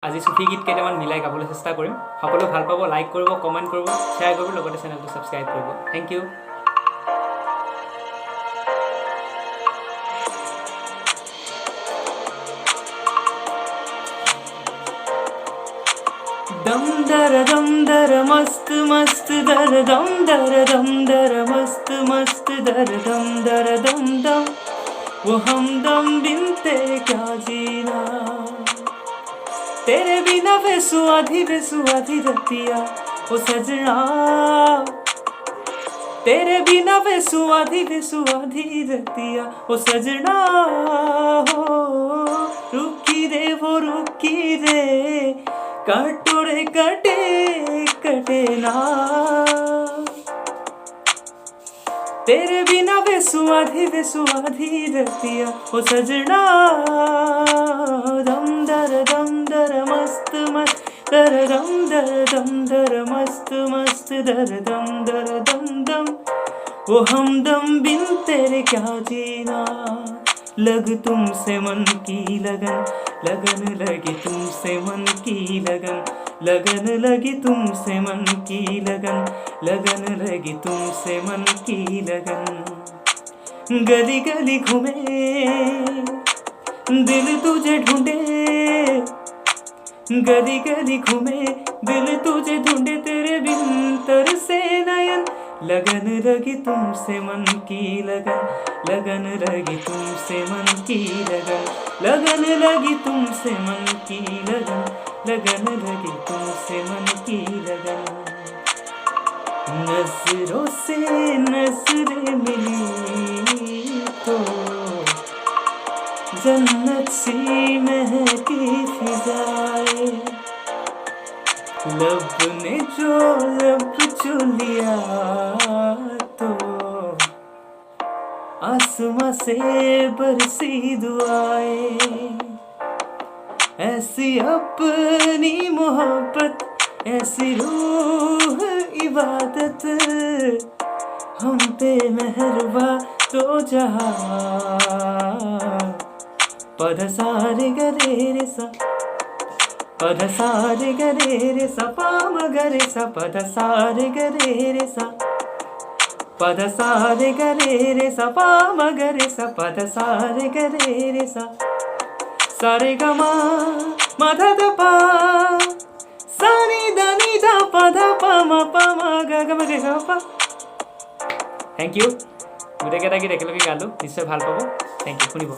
আজি সুফি গীত কেইটামান মিলাই গাবলৈ চেষ্টা কৰিম। সকলো ভাল পাব, লাইক কৰিব, কমেণ্ট কৰিব, শ্বেয়াৰ কৰিব, লগতে চেনেলটো ছাবস্ক্ৰাইব কৰিব। Thank you. दम दर मस्त मस्त दर दर मस्त मस्त दर दम दम वो हमदम बिन तेरे क्या जीना, तेरे बिना बेसुआधी रतिया ओ सजना, तेरे बिना बेसुआधी रतिया ओ सजना हो। रुकी रे वो रुकी रे कटोरे कटे ना, तेरे बिना बेसुआधी रतिया ओ सजना। दम दर मस्त मस्त दर दम मस्त मस्त दर दम वो हमदम बिन तेरे क्या जीना। लग तुमसे मन की लगन लगी तुमसे मन की लगन लगी तुमसे मन की लगन लगी तुमसे मन की लगन। गली गली घूमे दिल तुझे ढूंढे, गली गली घूमे दिल तुझे ढूंढे, तेरे बिन तरसे नयन। लगन लगी तुमसे मन की लगन लगी तुमसे मन की लगन लगी तुमसे मन की लगन लगी तुमसे मन की लगन। नजरों से नजरें मिली तो जन्नत सी महकी फिजाए, लब ने जो लब चू लिया तो आसमां से बरसी दुआएं। ऐसी अपनी मोहब्बत ऐसी रूह इबादत, हम पे मेहरबा तो जहां। पद सारे गरे रे सा पद सारे गरे रे सा पाम गरे सा पद सारे गरे रे सा पद सारे गरे रे सा पाम गरे सा पद सारे गरे रे सा सारे गमा मधा द पा सानी दानी दा पधा पा मा ग ग ग पा। Thank you. गोटेकेइटा गीत एकेलगे गाলোঁ, निश्चय ভাল পাব। Thank you. শুনিব।